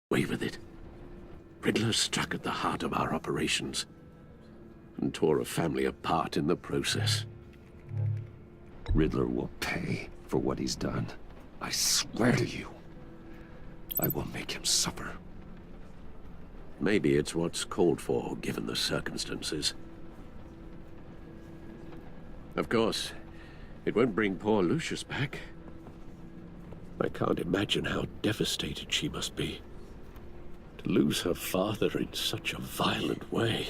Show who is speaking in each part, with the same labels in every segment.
Speaker 1: away with it. Riddler struck at the heart of our operations and tore a family apart in the process.
Speaker 2: Riddler will pay for what he's done. I swear to you, I will make him suffer.
Speaker 1: Maybe it's what's called for, given the circumstances. Of course, it won't bring poor Lucius back. I can't imagine how devastated she must be. To lose her father in such a violent way.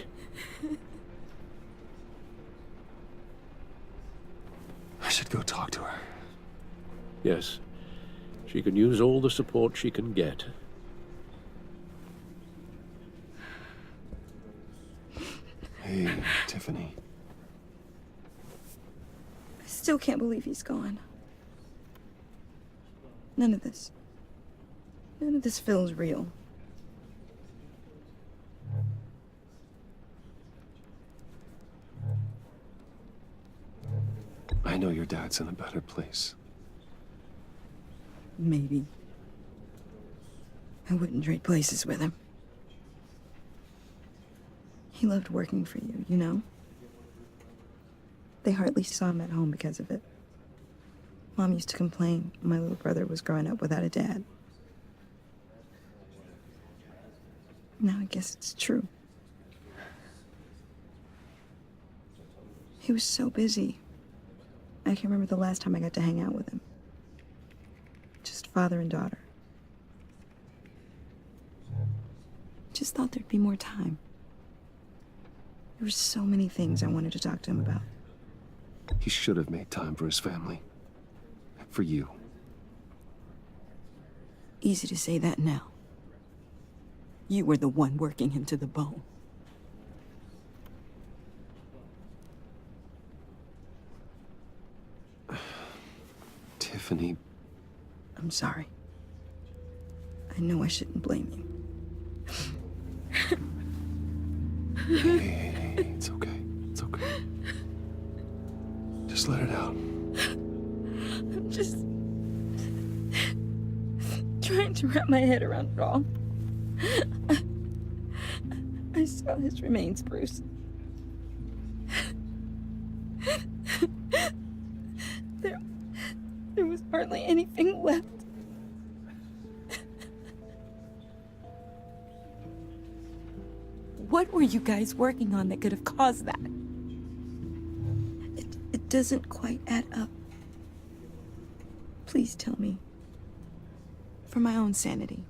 Speaker 2: I should go talk to her.
Speaker 1: Yes, she can use all the support she can get.
Speaker 2: Hey, Tiffany.
Speaker 3: I still can't believe he's gone. None of this feels real.
Speaker 2: I know your dad's in a better place.
Speaker 3: Maybe. I wouldn't trade places with him. He loved working for you, you know? They hardly saw him at home because of it. Mom used to complain my little brother was growing up without a dad. Now I guess it's true. He was so busy. I can't remember the last time I got to hang out with him. Just father and daughter. Just thought there'd be more time. There were so many things I wanted to talk to him about.
Speaker 2: He should have made time for his family. For you.
Speaker 3: Easy to say that now. You were the one working him to the bone.
Speaker 2: Tiffany.
Speaker 3: I'm sorry. I know I shouldn't blame you.
Speaker 2: Hey, it's okay. It's okay. Just let it out.
Speaker 3: I'm just trying to wrap my head around it all. I saw his remains, Bruce. There was hardly anything left. What were you guys working on that could have caused that? It doesn't quite add up. Please tell me. For my own sanity.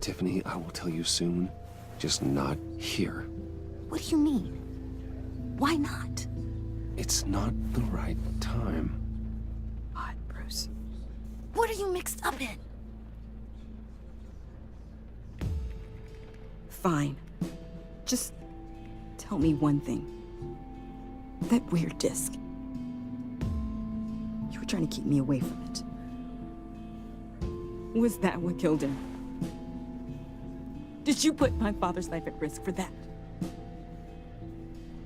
Speaker 2: Tiffany, I will tell you soon. Just not here.
Speaker 3: What do you mean? Why not?
Speaker 2: It's not the right time.
Speaker 3: Odd, Bruce. What are you mixed up in? Fine. Just tell me one thing. That weird disc. You were trying to keep me away from it. Was that what killed him? Did you put my father's life at risk for that?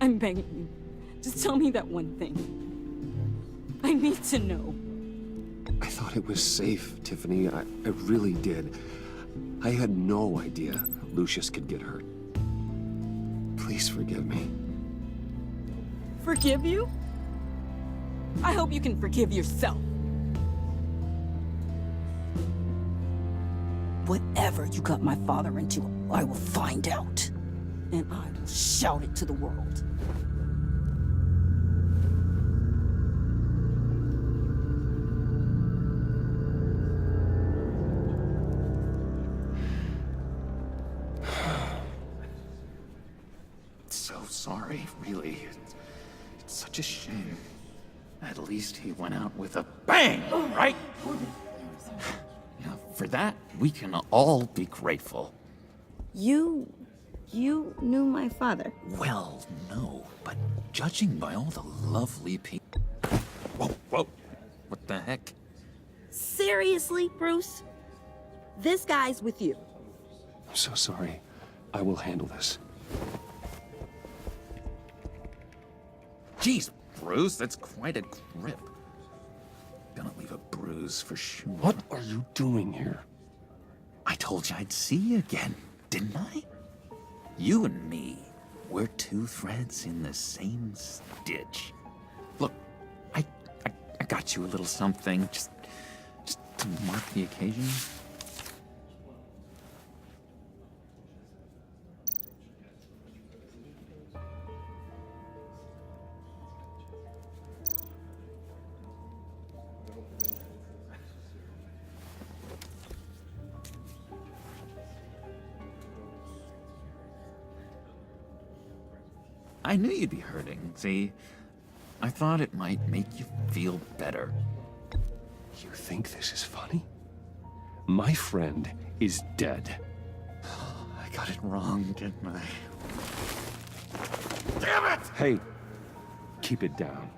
Speaker 3: I'm begging you. Just tell me that one thing. I need to know.
Speaker 2: I thought it was safe, Tiffany. I really did. I had no idea Lucius could get hurt. Please forgive me.
Speaker 3: Forgive you? I hope you can forgive yourself. Whatever you got my father into, I will find out. And I will shout it to the world.
Speaker 4: So sorry, really. It's such a shame. At least he went out with a bang, right? Yeah, for that, we can all be grateful.
Speaker 3: You knew my father.
Speaker 4: Well, no, but judging by all the lovely people... Whoa, what the heck?
Speaker 3: Seriously, Bruce? This guy's with you.
Speaker 2: I'm so sorry. I will handle this.
Speaker 4: Jeez, Bruce, that's quite a grip. Gonna leave a bruise for sure.
Speaker 2: What are you doing here?
Speaker 4: I told told you I'd see you again, didn't I? You and me, we're two threads in the same stitch. Look, I got you a little something, just to mark the occasion. I knew you'd be hurting, see? I thought it might make you feel better.
Speaker 2: You think this is funny? My friend is dead.
Speaker 4: I got it wrong, didn't I? Damn it!
Speaker 2: Hey, keep it down.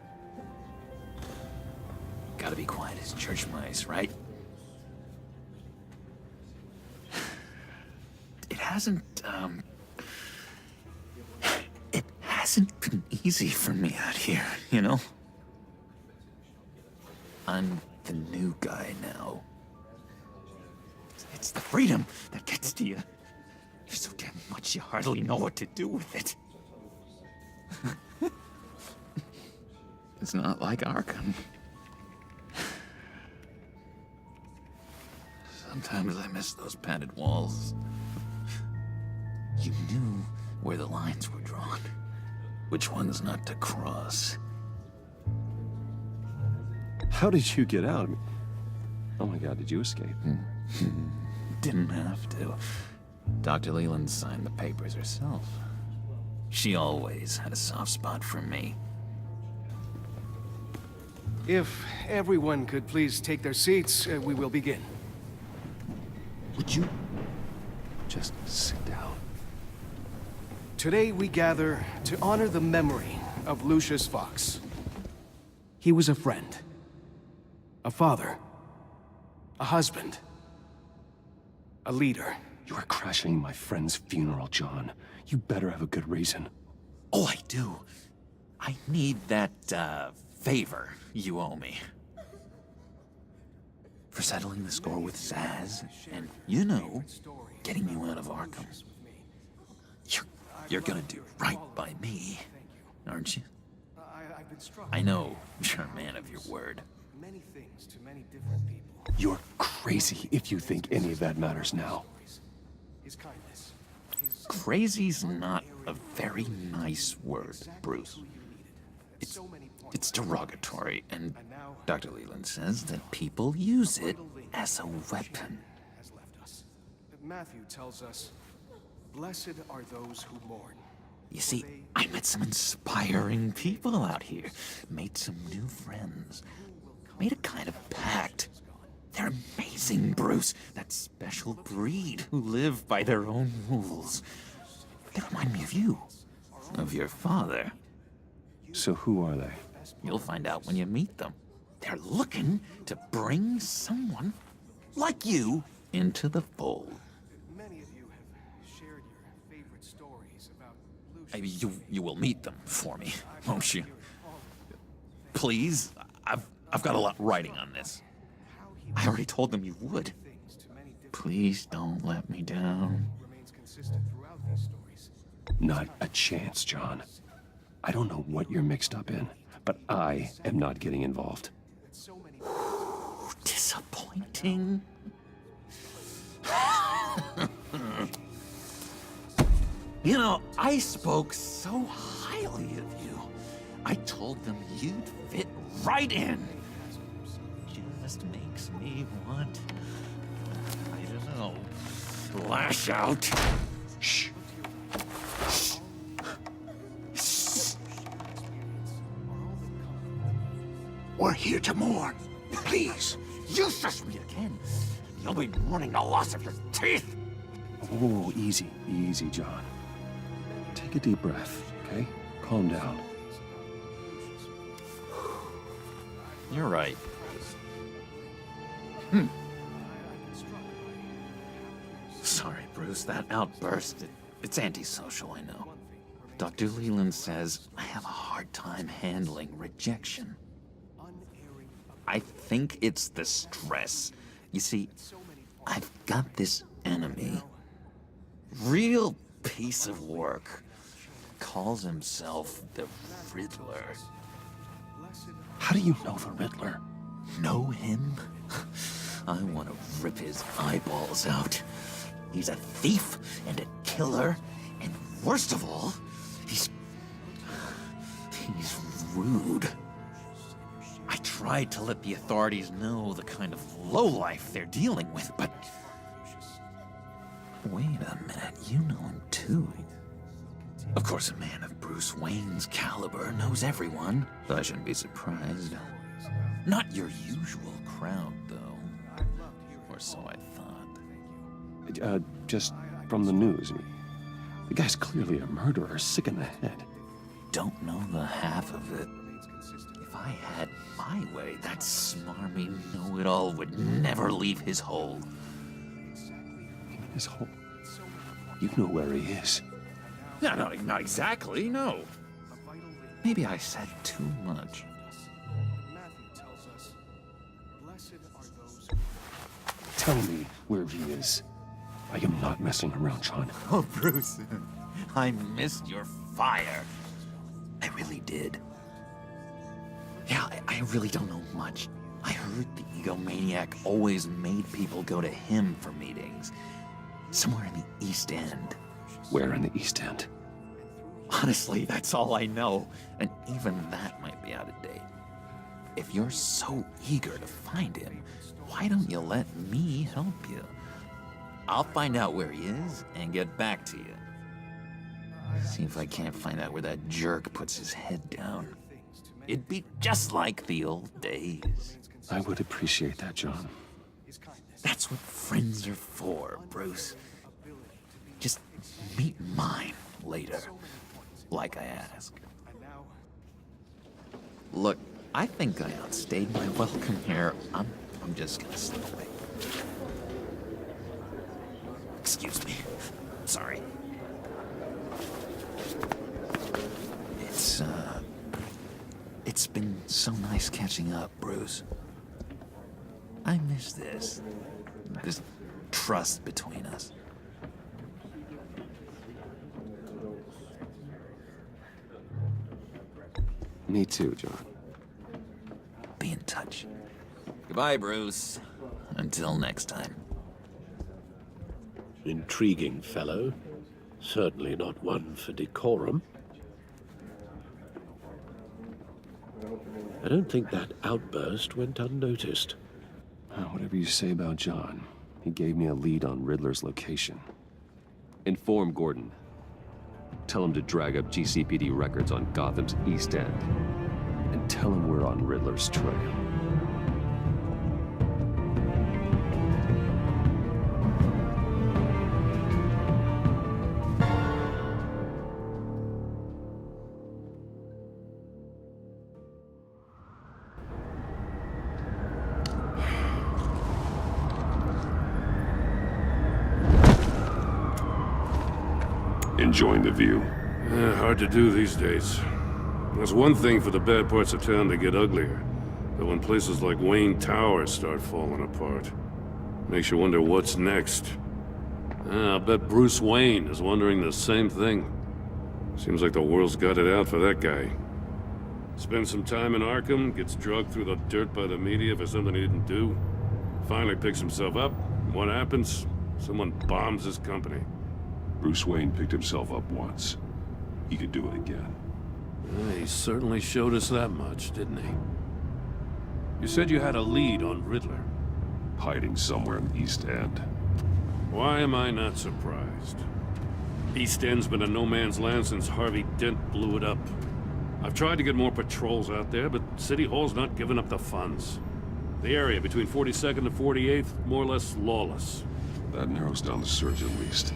Speaker 4: Gotta be quiet as church mice, right? It hasn't been easy for me out here, you know? I'm the new guy now. It's the freedom that gets to you. There's so damn much you hardly know what to do with it. It's not like Arkham. Sometimes I miss those padded walls. You knew where the lines were drawn. Which ones not to cross.
Speaker 2: How did you get out? Oh my God, did you escape?
Speaker 4: Didn't have to. Dr. Leland signed the papers herself. She always had a soft spot for me.
Speaker 5: If everyone could please take their seats, we will begin.
Speaker 2: Would you just sit down?
Speaker 5: Today we gather to honor the memory of Lucius Fox. He was a friend, a father, a husband, a leader.
Speaker 2: You are crashing my friend's funeral, John. You better have a good reason.
Speaker 4: Oh, I do. I need that, favor you owe me. For settling the score with Zaz, and, you know, getting you out of Arkham. You're gonna do right by me, aren't you?
Speaker 5: I've been struck
Speaker 4: I know you're a man of your word.
Speaker 5: many things to many different people.
Speaker 2: You're crazy if you think any of that matters now.
Speaker 5: His kindness, his
Speaker 4: Crazy's not a very nice word, Bruce. It's,
Speaker 5: so many points.
Speaker 4: it's derogatory, and
Speaker 5: And now
Speaker 4: Dr. Leland says that people use it as a weapon.
Speaker 5: has left us. Matthew tells us, "Blessed are those who mourn."
Speaker 4: You see, I met some inspiring people out here, made some new friends, made a kind of pact. They're amazing, Bruce. That special breed who live by their own rules. They remind me of you, of your father.
Speaker 2: So who are they?
Speaker 4: You'll find out when you meet them. They're looking to bring someone like you into the fold.
Speaker 5: Many of you have shared your favorite stories about Lucius.
Speaker 4: Maybe you will meet them for me, won't you? Please, I've got a lot writing on this. I already told them you would.
Speaker 5: Things to many different
Speaker 4: Please don't let me down.
Speaker 5: remains consistent throughout these stories.
Speaker 2: Not a chance, John. I don't know what you're mixed up in, but I am not getting involved.
Speaker 5: So many
Speaker 4: Disappointing. You know, I spoke so highly of you. I told them you'd fit right in. Just makes me want, I don't know, lash out.
Speaker 2: Shh.
Speaker 4: We're here to mourn. Please, you shush me again. You'll be mourning the loss of your teeth.
Speaker 2: Whoa, easy, easy, John. Take a deep breath, okay? Calm down.
Speaker 4: You're right. Sorry, Bruce, that outburst, it's antisocial, I know. Dr. Leland says I have a hard time handling rejection. I think it's the stress. You see, I've got this enemy. Real piece of work. Calls himself the Riddler.
Speaker 2: How do you know the Riddler?
Speaker 4: Know him? I want to rip his eyeballs out. He's a thief and a killer, and worst of all, he's rude. I tried to let the authorities know the kind of lowlife they're dealing with, but... Wait a minute, you know him too. Of course, a man of Bruce Wayne's caliber knows everyone, but I shouldn't be surprised. Not your usual crowd, though. Or so I thought.
Speaker 2: Just from the news. The guy's clearly a murderer, sick in the head.
Speaker 4: Don't know the half of it. If I had my way, that smarmy know-it-all would never leave his hole.
Speaker 2: His hole? You know where he is.
Speaker 4: No, not exactly, no. Maybe I said too much.
Speaker 2: Tell me where he is. I am not messing around, John.
Speaker 4: Oh, Bruce, I missed your fire. I really did. Yeah, I really don't know much. I heard the egomaniac always made people go to him for meetings. Somewhere in the East End.
Speaker 2: Where in the East End?
Speaker 4: Honestly, that's all I know, and even that might be out of date. If you're so eager to find him, why don't you let me help you? I'll find out where he is and get back to you. See if I can't find out where that jerk puts his head down. It'd be just like the old days.
Speaker 2: I would appreciate that, John.
Speaker 4: That's what friends are for, Bruce. Just meet mine later, like I asked. Look, I think I outstayed my welcome here. I'm just gonna slip away. Excuse me. Sorry. It's been so nice catching up, Bruce. I miss this trust between us.
Speaker 2: Me too, John.
Speaker 4: Be in touch. Goodbye, Bruce. Until next time.
Speaker 1: Intriguing fellow. Certainly not one for decorum. I don't think that outburst went unnoticed.
Speaker 2: Whatever you say about John, he gave me a lead on Riddler's location. Inform Gordon. Tell him to drag up GCPD records on Gotham's East End. And tell him we're on Riddler's trail.
Speaker 6: Enjoying the view.
Speaker 7: Hard to do these days. There's one thing for the bad parts of town to get uglier, but when places like Wayne Tower start falling apart, makes you wonder what's next. I'll bet Bruce Wayne is wondering the same thing. Seems like the world's got it out for that guy. Spends some time in Arkham, gets drugged through the dirt by the media for something he didn't do. Finally picks himself up. What happens? Someone bombs his company.
Speaker 6: Bruce Wayne picked himself up once. He could do it again.
Speaker 7: He certainly showed us that much, didn't he? You said you had a lead on Riddler.
Speaker 6: Hiding somewhere in the East End.
Speaker 7: Why am I not surprised? East End's been a no-man's land since Harvey Dent blew it up. I've tried to get more patrols out there, but City Hall's not giving up the funds. The area between 42nd and 48th, more or less lawless.
Speaker 6: That narrows down the search at least.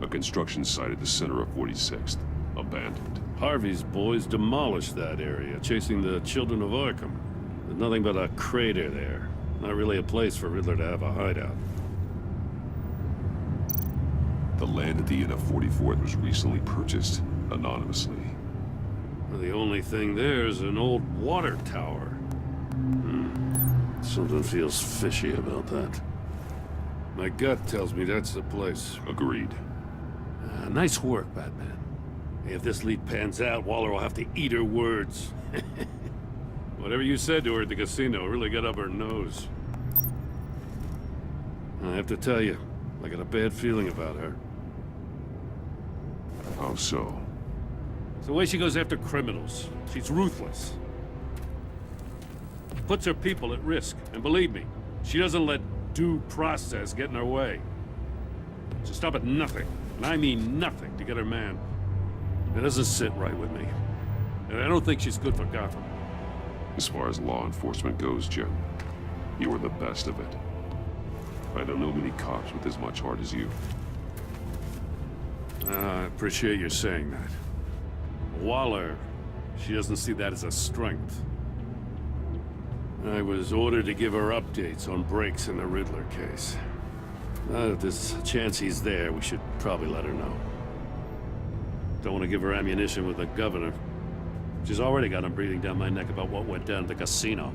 Speaker 6: A construction site at the center of 46th. Abandoned.
Speaker 7: Harvey's boys demolished that area, chasing the children of Arkham. There's nothing but a crater there. Not really a place for Riddler to have a hideout.
Speaker 6: The land at the end of 44th was recently purchased, anonymously.
Speaker 7: The only thing there is an old water tower. Something feels fishy about that. My gut tells me that's the place.
Speaker 6: Agreed.
Speaker 7: Nice work, Batman. If this lead pans out, Waller will have to eat her words. Whatever you said to her at the casino really got up her nose. I have to tell you, I got a bad feeling about her.
Speaker 6: How so?
Speaker 7: It's the way she goes after criminals. She's ruthless. Puts her people at risk. And believe me, she doesn't let due process get in her way. She'll stop at nothing, and I mean nothing, to get her man. It doesn't sit right with me. And I don't think she's good for Gotham.
Speaker 6: As far as law enforcement goes, Jim, you are the best of it. I don't know many cops with as much heart as you.
Speaker 7: I appreciate you saying that. Waller, she doesn't see that as a strength. I was ordered to give her updates on breaks in the Riddler case. If there's a chance he's there, we should probably let her know. Don't want to give her ammunition with the governor. She's already got him breathing down my neck about what went down at the casino.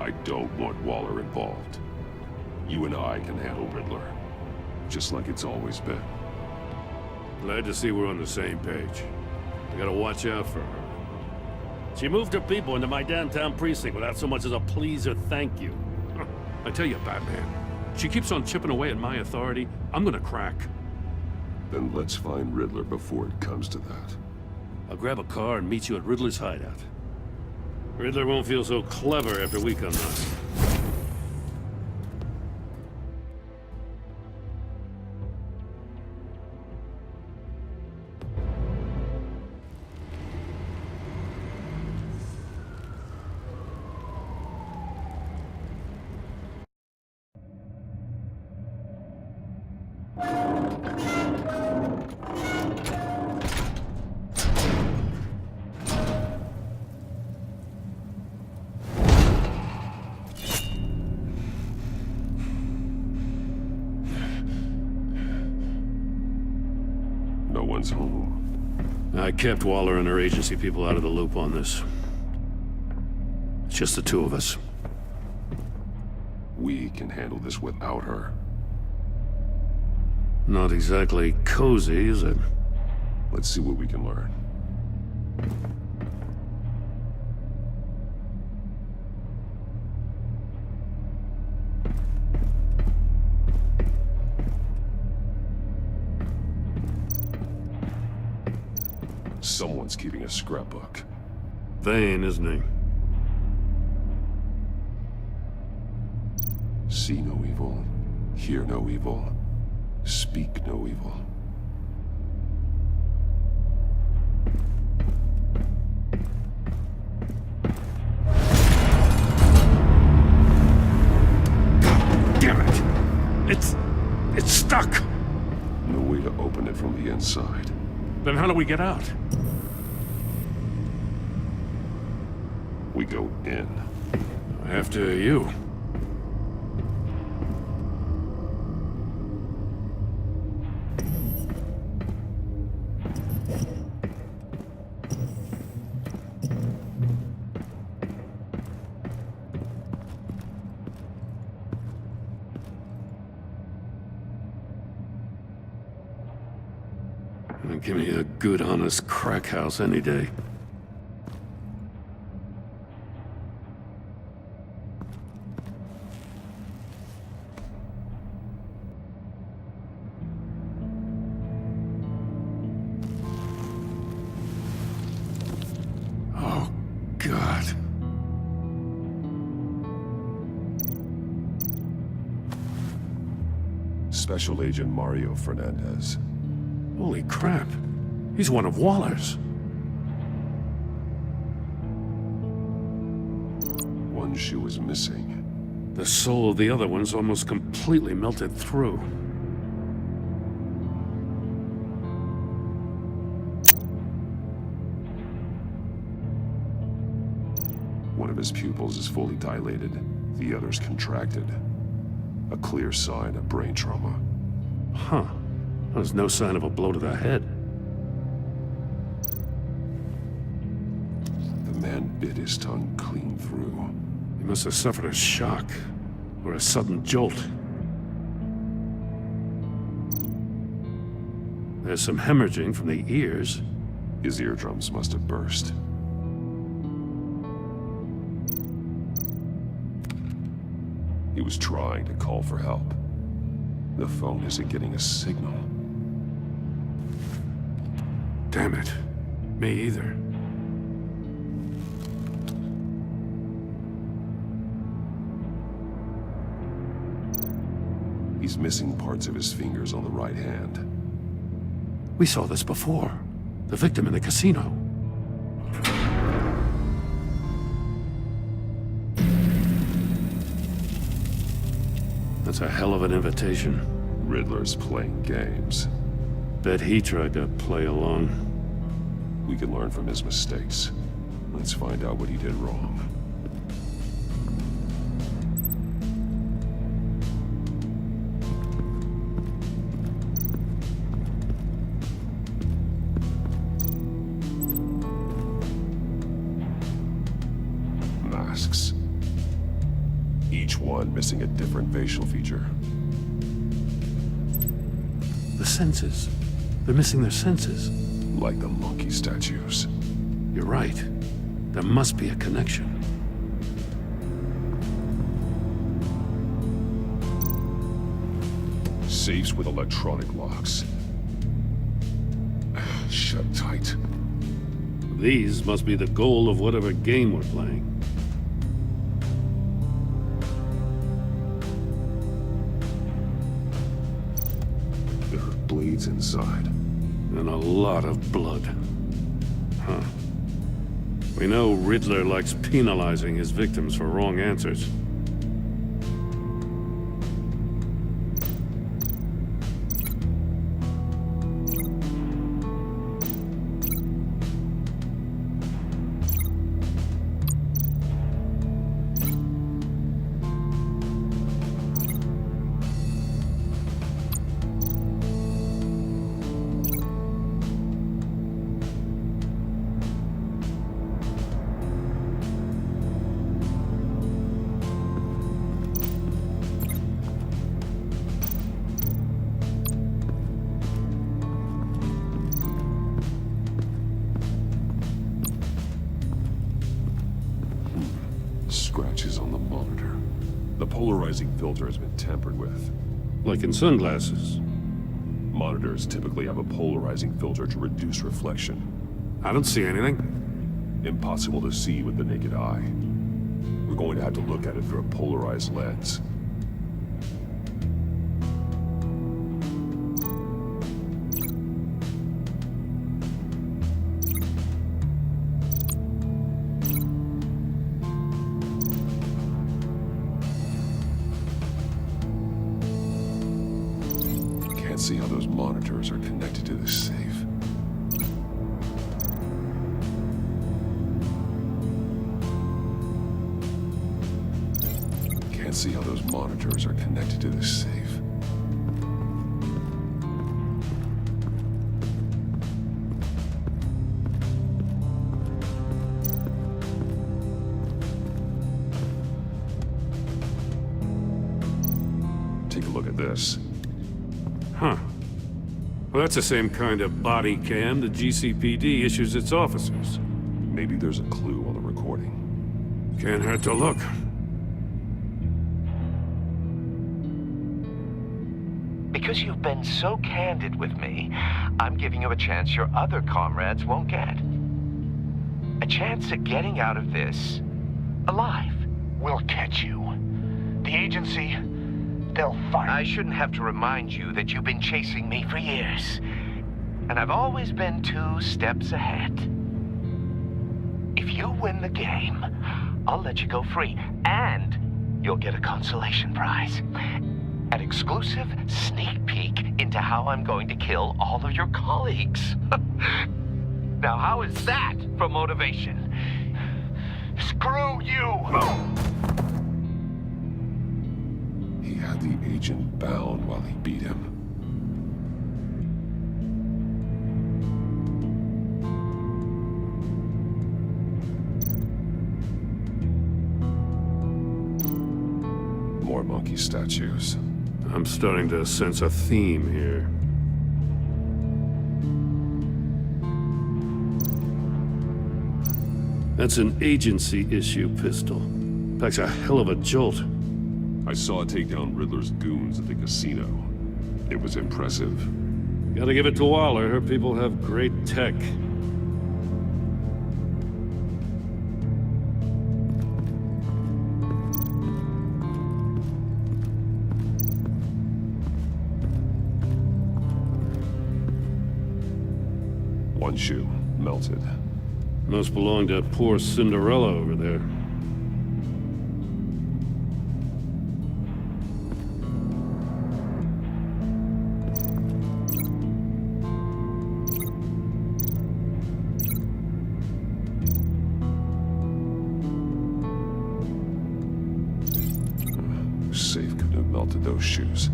Speaker 6: I don't want Waller involved. You and I can handle Riddler, just like it's always been.
Speaker 7: Glad to see we're on the same page. I gotta watch out for her. She moved her people into my downtown precinct without so much as a please or thank you. I tell you, Batman, she keeps on chipping away at my authority, I'm gonna crack.
Speaker 6: Then let's find Riddler before it comes to that.
Speaker 7: I'll grab a car and meet you at Riddler's hideout. Riddler won't feel so clever after we come knocking.
Speaker 6: No one's home.
Speaker 7: I kept Waller and her agency people out of the loop on this. It's just the two of us.
Speaker 6: We can handle this without her.
Speaker 7: Not exactly cozy, is it?
Speaker 6: Let's see what we can learn. Someone's keeping a scrapbook.
Speaker 7: Vane, isn't he?
Speaker 6: See no evil, hear no evil, speak no evil.
Speaker 7: Damn it! It's stuck!
Speaker 6: No way to open it from the inside.
Speaker 7: Then how do we get out?
Speaker 6: We go in.
Speaker 7: After you. Give me a good, honest crack house any day. Oh, God.
Speaker 6: Special Agent Mario Fernandez.
Speaker 7: Holy crap. He's one of Waller's.
Speaker 6: One shoe is missing.
Speaker 7: The soul of the other one's almost completely melted through.
Speaker 6: One of his pupils is fully dilated. The other's contracted. A clear sign of brain trauma.
Speaker 7: Huh. There's no sign of a blow to the head.
Speaker 6: The man bit his tongue clean through.
Speaker 7: He must have suffered a shock, or a sudden jolt. There's some hemorrhaging from the ears.
Speaker 6: His eardrums must have burst. He was trying to call for help. The phone isn't getting a signal.
Speaker 7: Damn it. Me either.
Speaker 6: He's missing parts of his fingers on the right hand.
Speaker 7: We saw this before. The victim in the casino. That's a hell of an invitation.
Speaker 6: Riddler's playing games.
Speaker 7: Bet he tried to play along.
Speaker 6: We can learn from his mistakes. Let's find out what he did wrong. Masks. Each one missing a different facial feature.
Speaker 7: The senses. They're missing their senses.
Speaker 6: Like the monkey statues.
Speaker 7: You're right. There must be a connection.
Speaker 6: Safes with electronic locks. Shut tight.
Speaker 7: These must be the goal of whatever game we're playing.
Speaker 6: There are blades inside.
Speaker 7: And a lot of blood. Huh. We know Riddler likes penalizing his victims for wrong answers.
Speaker 6: Scratches on the monitor. The polarizing filter has been tampered with.
Speaker 7: Like in sunglasses.
Speaker 6: Monitors typically have a polarizing filter to reduce reflection.
Speaker 7: I don't see anything.
Speaker 6: Impossible to see with the naked eye. We're going to have to look at it through a polarized lens. Can't see how those monitors are connected to this safe. Can't see how those monitors are connected to this safe. Take a look at this.
Speaker 7: Huh. Well, that's the same kind of body cam the GCPD issues its officers.
Speaker 6: Maybe there's a clue on the recording.
Speaker 7: Can't hurt to look.
Speaker 8: Because you've been so candid with me, I'm giving you a chance your other comrades won't get. A chance at getting out of this alive.
Speaker 9: We'll catch you. The agency, they'll find
Speaker 8: I shouldn't have to remind you that you've been chasing me for years. And I've always been 2 steps ahead. If you win the game, I'll let you go free. And you'll get a consolation prize. An exclusive sneak peek into how I'm going to kill all of your colleagues. Now, how is that for motivation?
Speaker 9: Screw you!
Speaker 6: He had the agent bound while he beat him. more monkey statues.
Speaker 7: I'm starting to sense a theme here. That's an agency-issue pistol. Packs a hell of a jolt.
Speaker 6: I saw it take down Riddler's goons at the casino. It was impressive.
Speaker 7: Gotta give it to Waller. Her people have great tech.
Speaker 6: One shoe, melted.
Speaker 7: Must belong to poor Cinderella over there.
Speaker 6: Safe couldn't have melted those shoes.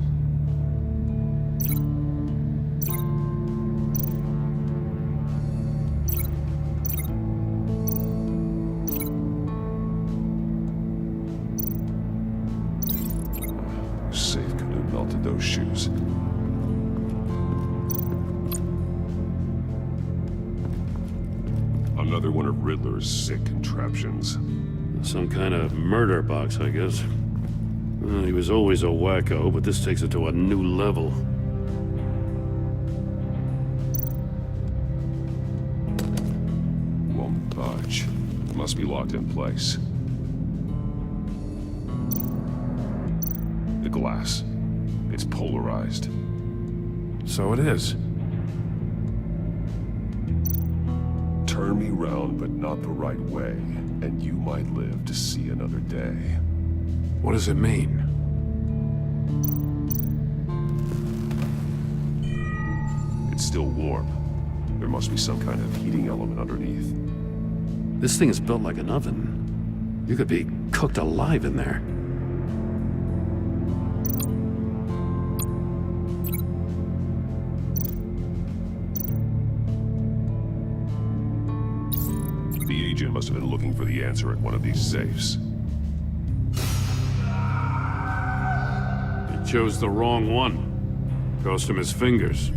Speaker 6: Safe couldn't have melted those shoes. Another one of Riddler's sick contraptions.
Speaker 7: Some kind of murder box, I guess. Well, he was always a wacko, but this takes it to a new level.
Speaker 6: Won't budge. Must be locked in place. The glass. It's polarized.
Speaker 7: So it is.
Speaker 6: Turn me round, but not the right way, and you might live to see another day.
Speaker 7: What does it mean?
Speaker 6: It's still warm. There must be some kind of heating element underneath.
Speaker 7: This thing is built like an oven. You could be cooked alive in there.
Speaker 6: The agent must have been looking for the answer at one of these safes.
Speaker 7: He chose the wrong one. Cost him his fingers.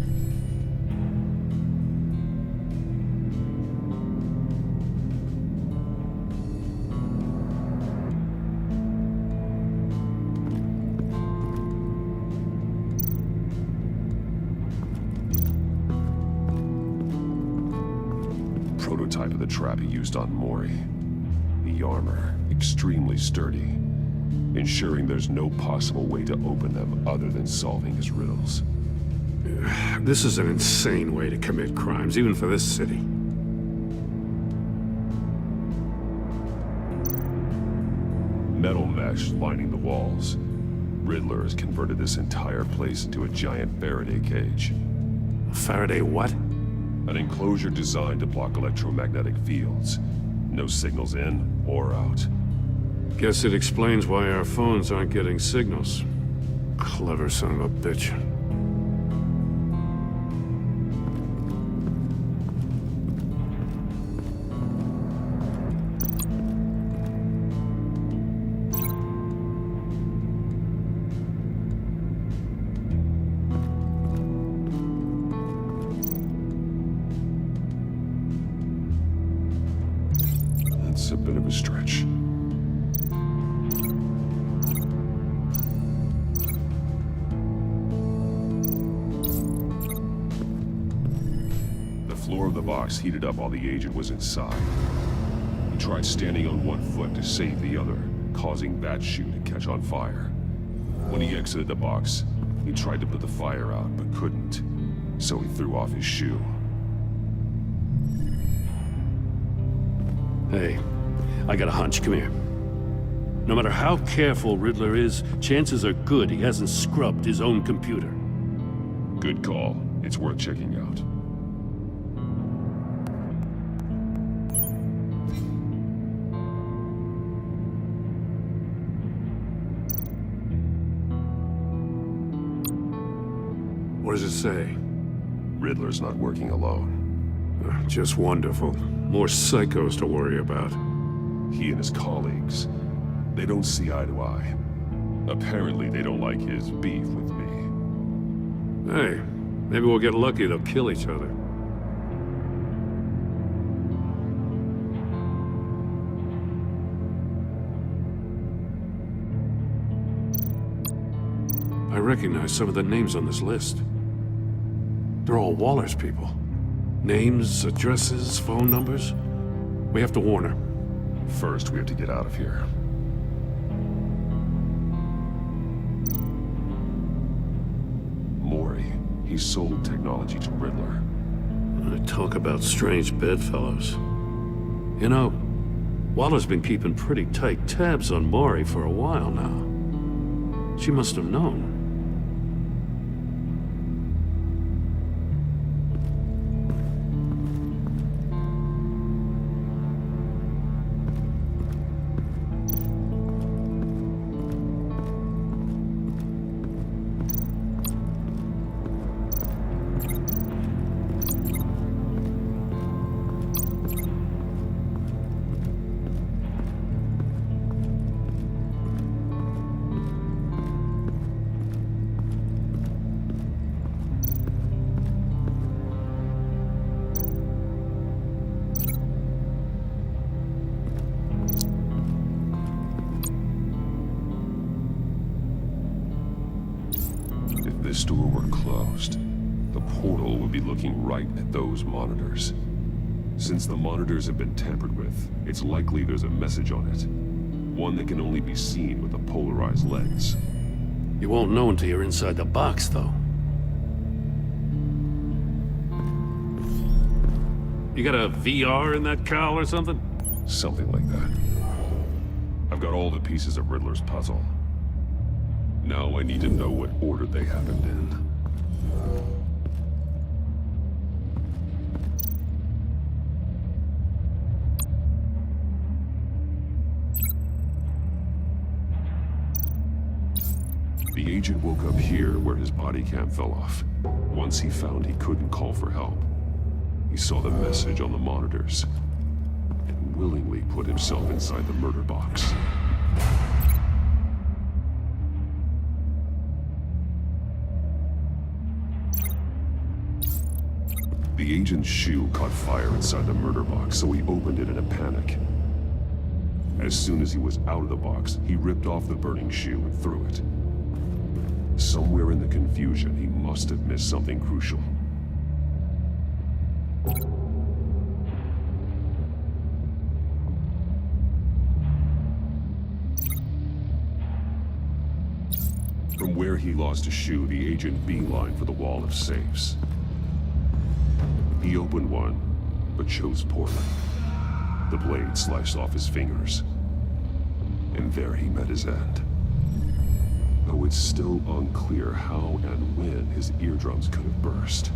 Speaker 6: Prototype of the trap he used on Mori. The armor, extremely sturdy, ensuring there's no possible way to open them other than solving his riddles.
Speaker 7: This is an insane way to commit crimes, even for this city.
Speaker 6: Metal mesh lining the walls. Riddler has converted this entire place into a giant Faraday cage.
Speaker 7: Faraday what?
Speaker 6: An enclosure designed to block electromagnetic fields. No signals in or out.
Speaker 7: Guess it explains why our phones aren't getting signals. Clever son of a bitch.
Speaker 6: That's a bit of a stretch. The floor of the box heated up while the agent was inside. He tried standing on one foot to save the other, causing that shoe to catch on fire. When he exited the box, he tried to put the fire out, but couldn't. So he threw off his shoe.
Speaker 7: Hey, I got a hunch. Come here. No matter how careful Riddler is, chances are good he hasn't scrubbed his own computer.
Speaker 6: Good call. It's worth checking out.
Speaker 7: What does it say?
Speaker 6: Riddler's not working alone.
Speaker 7: Just wonderful. More psychos to worry about.
Speaker 6: He and his colleagues, they don't see eye to eye. Apparently they don't like his beef with me.
Speaker 7: Hey, maybe we'll get lucky. They'll kill each other. I recognize some of the names on this list. They're all Waller's people. Names, addresses, phone numbers. We have to warn her.
Speaker 6: First, we have to get out of here. Maury, he sold technology to Riddler.
Speaker 7: Talk about strange bedfellows. You know, Waller's been keeping pretty tight tabs on Maury for a while now. She must have known.
Speaker 6: If this door were closed, the portal would be looking right at those monitors. Since the monitors have been tampered with, it's likely there's a message on it. One that can only be seen with a polarized lens.
Speaker 7: You won't know until you're inside the box, though. You got a VR in that cowl or something?
Speaker 6: Something like that. I've got all the pieces of Riddler's puzzle. Now I need to know what order they happened in. The agent woke up here where his body cam fell off. Once he found he couldn't call for help, he saw the message on the monitors and willingly put himself inside the murder box. The agent's shoe caught fire inside the murder box, so he opened it in a panic. As soon as he was out of the box, he ripped off the burning shoe and threw it. Somewhere in the confusion, he must have missed something crucial. From where he lost a shoe, the agent beelined for the wall of safes. He opened one, but chose poorly. The blade sliced off his fingers. And there he met his end. Though it's still unclear how and when his eardrums could have burst.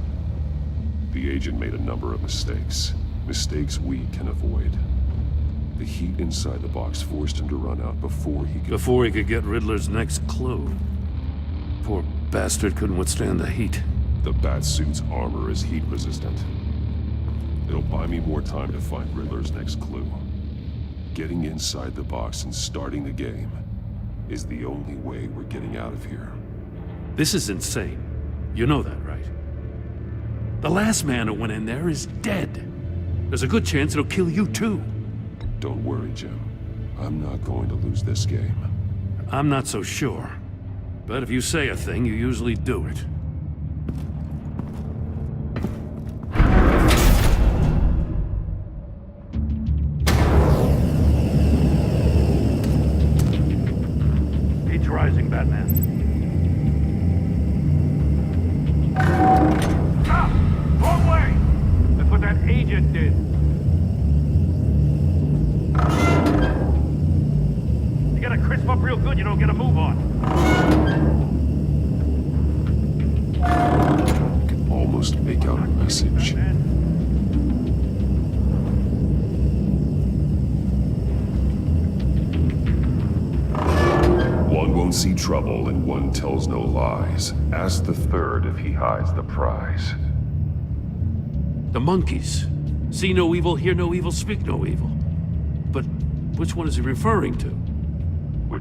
Speaker 6: The agent made a number of mistakes. Mistakes we can avoid. The heat inside the box forced him to run out before he could
Speaker 7: get Riddler's next clue. Poor bastard couldn't withstand the heat.
Speaker 6: The Batsuit's armor is heat resistant. It'll buy me more time to find Riddler's next clue. Getting inside the box and starting the game is the only way we're getting out of here.
Speaker 7: This is insane. You know that, right? The last man who went in there is dead. There's a good chance it'll kill you too.
Speaker 6: Don't worry, Jim. I'm not going to lose this game.
Speaker 7: I'm not so sure. But if you say a thing, you usually do it. Heat's rising, Batman. Stop! Wrong way! That's what that agent did. You gotta crisp up real good, you don't get a move on.
Speaker 6: I can almost make out a message. One won't see trouble and one tells no lies. Ask the third if he hides the prize.
Speaker 7: The monkeys. See no evil, hear no evil, speak no evil. But which one is he referring to?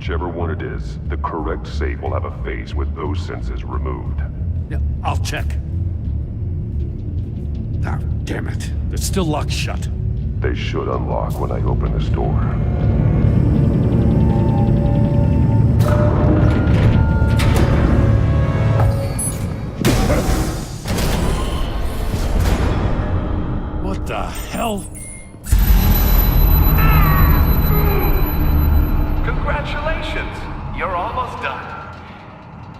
Speaker 6: Whichever one it is, the correct safe will have a phase with those senses removed.
Speaker 7: Yeah, I'll check. Ah, damn it. They're still locked shut.
Speaker 6: They should unlock when I open this door.
Speaker 7: What the hell?
Speaker 8: Congratulations! You're almost done.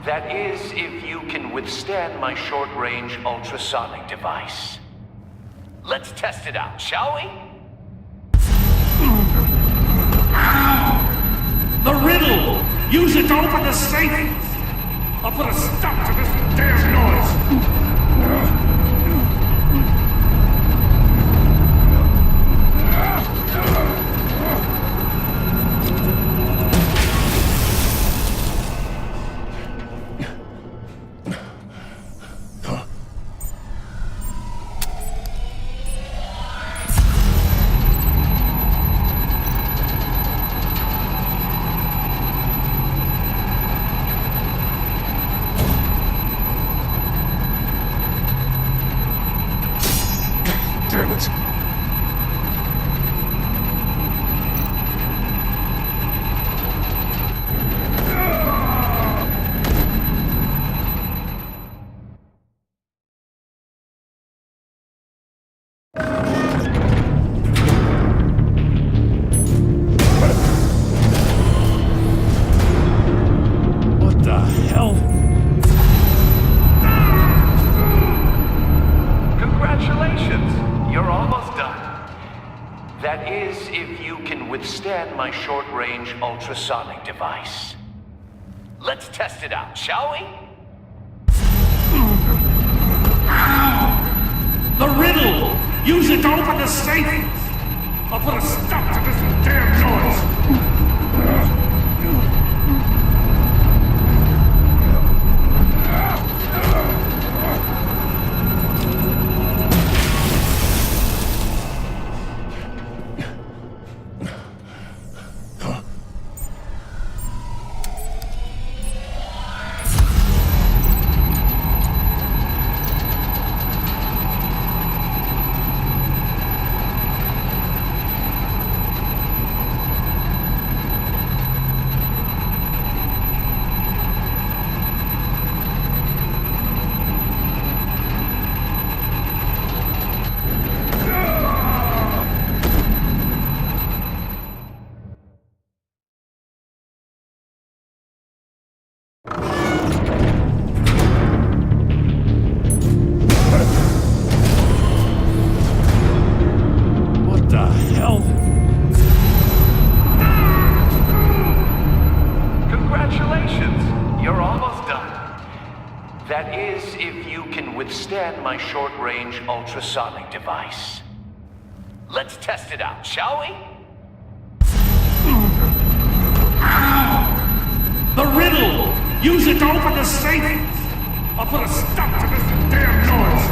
Speaker 8: That is, if you can withstand my short-range ultrasonic device. Let's test it out, shall we?
Speaker 7: The riddle! Use it to open the safe! I'll put a stop to this damn noise!
Speaker 6: Damn it!
Speaker 7: What the hell?
Speaker 8: Congratulations! You're almost done. That is, if you can withstand my short-range ultrasonic device. Let's test it out, shall we?
Speaker 7: The riddle! Use it to open the safe! I'll put a stop to this damn noise! What the hell?
Speaker 8: Congratulations! You're almost done. That is, if you can withstand my short-range ultrasonic device. Let's test it out, shall we?
Speaker 7: The riddle! Use it to open the safe! I'll put a stop to this damn noise!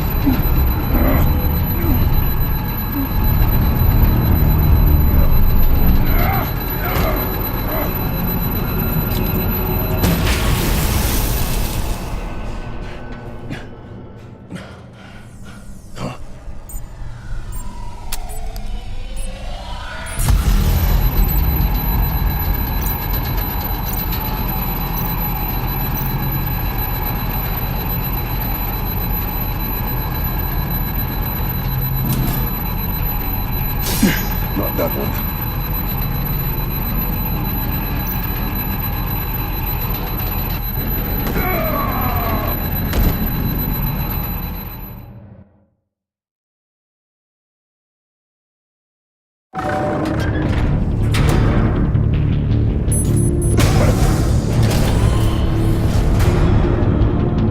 Speaker 6: Not that one.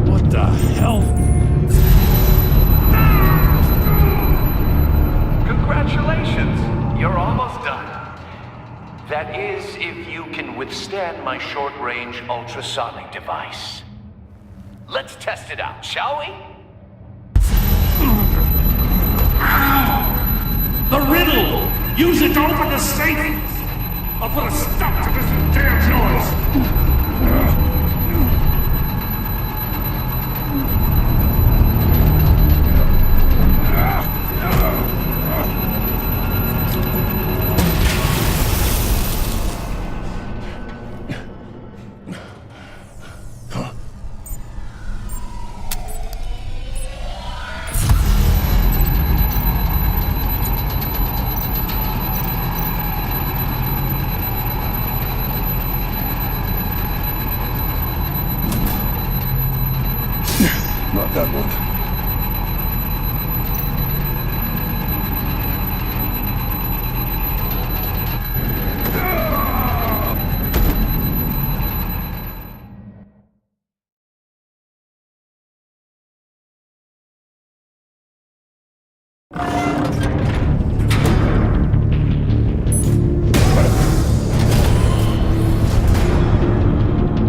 Speaker 7: What the hell?
Speaker 8: Congratulations! You're almost done. That is, if you can withstand my short-range ultrasonic device. Let's test it out, shall we?
Speaker 7: The riddle! Use it to open the safe! I'll put a stop to this damn noise!
Speaker 6: Not that one.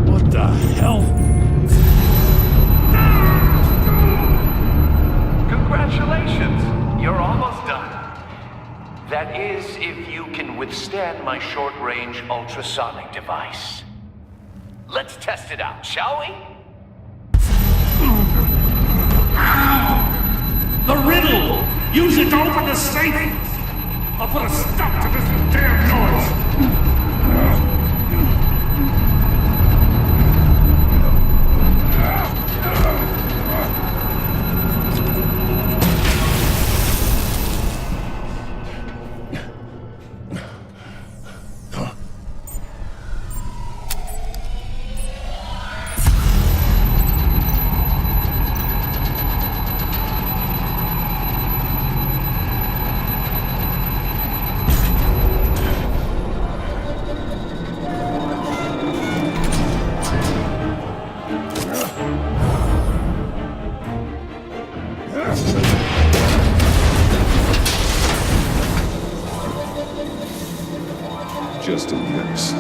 Speaker 7: What the hell?
Speaker 8: Congratulations! You're almost done. That is, if you can withstand my short-range ultrasonic device. Let's test it out, shall we?
Speaker 7: The riddle! Use it to open the safe! I'll put a stop to this damn noise!
Speaker 6: Just in case.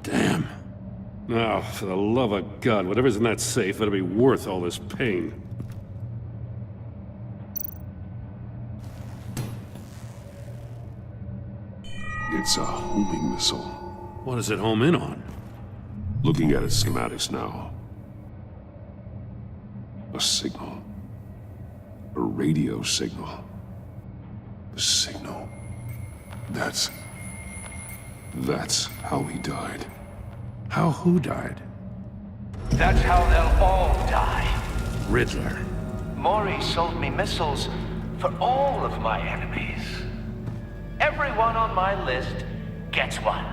Speaker 7: Damn. Now, for the love of God, whatever's in that safe better be worth all this pain.
Speaker 6: It's a homing missile.
Speaker 7: What does it home in on?
Speaker 6: Looking at its schematics now. A signal. A radio signal. A signal. That's how he died.
Speaker 7: How who died?
Speaker 8: That's how they'll all die.
Speaker 7: Riddler.
Speaker 8: Maury sold me missiles for all of my enemies. Everyone on my list gets one.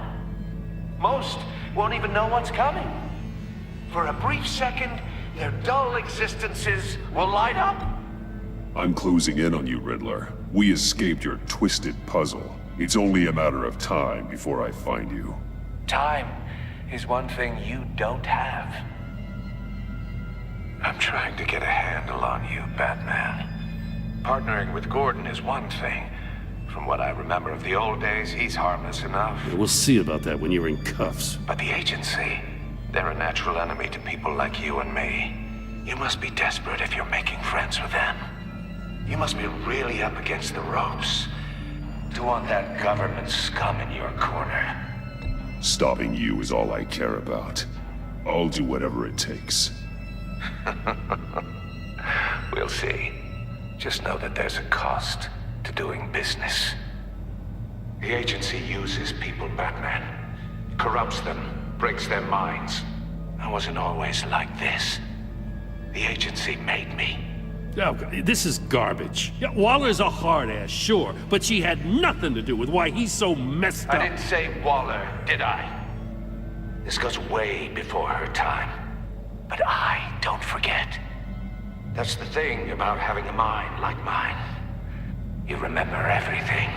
Speaker 8: Most won't even know what's coming. For a brief second, their dull existences will light up.
Speaker 6: I'm closing in on you, Riddler. We escaped your twisted puzzle. It's only a matter of time before I find you.
Speaker 8: Time is one thing you don't have. I'm trying to get a handle on you, Batman. Partnering with Gordon is one thing. From what I remember of the old days, he's harmless enough.
Speaker 7: Yeah, we'll see about that when you're in cuffs.
Speaker 8: But the agency, they're a natural enemy to people like you and me. You must be desperate if you're making friends with them. You must be really up against the ropes to want that government scum in your corner.
Speaker 6: Stopping you is all I care about. I'll do whatever it takes.
Speaker 8: We'll see. Just know that there's a cost to doing business. The agency uses people, Batman. Corrupts them, breaks their minds. I wasn't always like this. The agency made me.
Speaker 7: Oh, this is garbage. Yeah, Waller's a hard-ass, sure, but she had nothing to do with why he's so messed up.
Speaker 8: I didn't say Waller, did I? This goes way before her time. But I don't forget. That's the thing about having a mind like mine. You remember everything.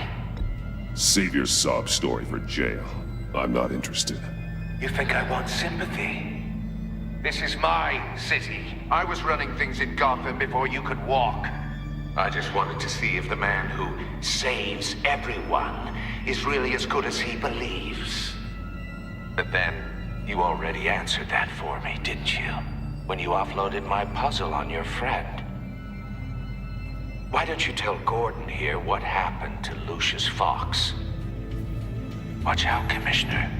Speaker 6: Save your sob story for jail. I'm not interested.
Speaker 8: You think I want sympathy? This is my city. I was running things in Gotham before you could walk. I just wanted to see if the man who saves everyone is really as good as he believes. But then, you already answered that for me, didn't you? When you offloaded my puzzle on your friend. Why don't you tell Gordon here what happened to Lucius Fox? Watch out, Commissioner.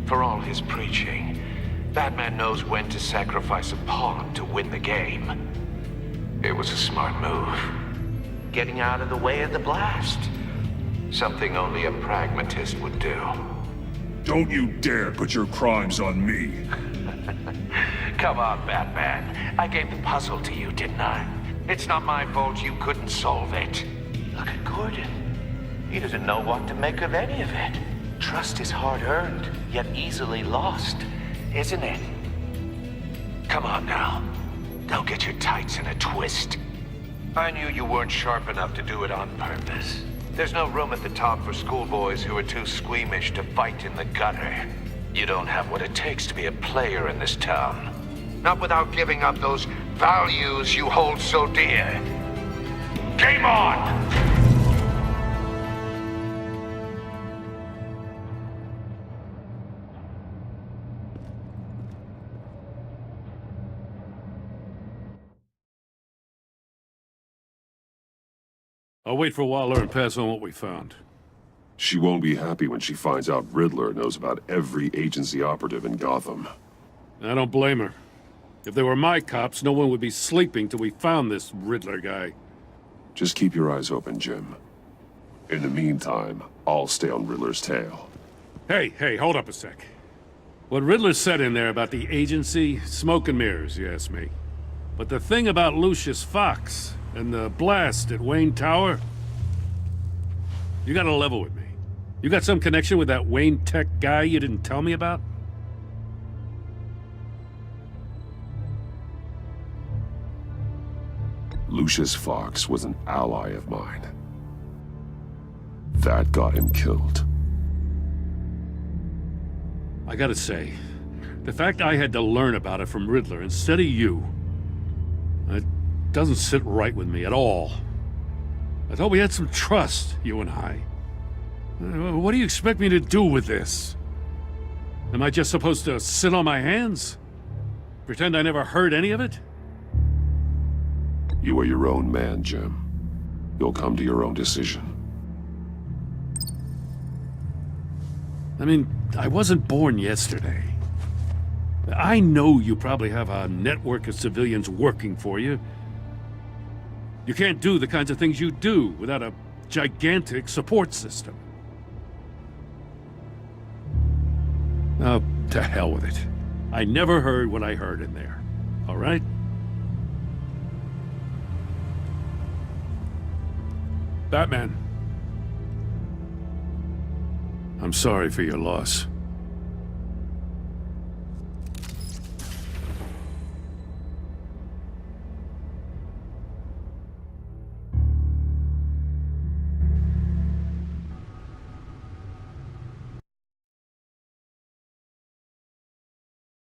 Speaker 8: For all his preaching, Batman knows when to sacrifice a pawn to win the game. It was a smart move. Getting out of the way of the blast. Something only a pragmatist would do.
Speaker 6: Don't you dare put your crimes on me.
Speaker 8: Come on, Batman. I gave the puzzle to you, didn't I? It's not my fault you couldn't solve it. Look at Gordon. He doesn't know what to make of any of it. Trust is hard-earned, yet easily lost, isn't it? Come on now. Don't get your tights in a twist. I knew you weren't sharp enough to do it on purpose. There's no room at the top for schoolboys who are too squeamish to fight in the gutter. You don't have what it takes to be a player in this town. Not without giving up those values you hold so dear. Game on!
Speaker 7: I'll wait for Waller and pass on what we found.
Speaker 6: She won't be happy when she finds out Riddler knows about every agency operative in Gotham.
Speaker 7: I don't blame her. If they were my cops, no one would be sleeping till we found this Riddler guy.
Speaker 6: Just keep your eyes open, Jim. In the meantime, I'll stay on Riddler's tail.
Speaker 7: Hey, hold up a sec. What Riddler said in there about the agency, smoke and mirrors, you ask me. But the thing about Lucius Fox and the blast at Wayne Tower, you gotta level with me. You got some connection with that Wayne Tech guy you didn't tell me about?
Speaker 6: Lucius Fox was an ally of mine. That got him killed.
Speaker 7: I gotta say, the fact I had to learn about it from Riddler instead of you, it doesn't sit right with me at all. I thought we had some trust, you and I. What do you expect me to do with this? Am I just supposed to sit on my hands? Pretend I never heard any of it?
Speaker 6: You are your own man, Jim. You'll come to your own decision.
Speaker 7: I mean, I wasn't born yesterday. I know you probably have a network of civilians working for you. You can't do the kinds of things you do without a gigantic support system. Oh, to hell with it. I never heard what I heard in there. All right? Batman. I'm sorry for your loss.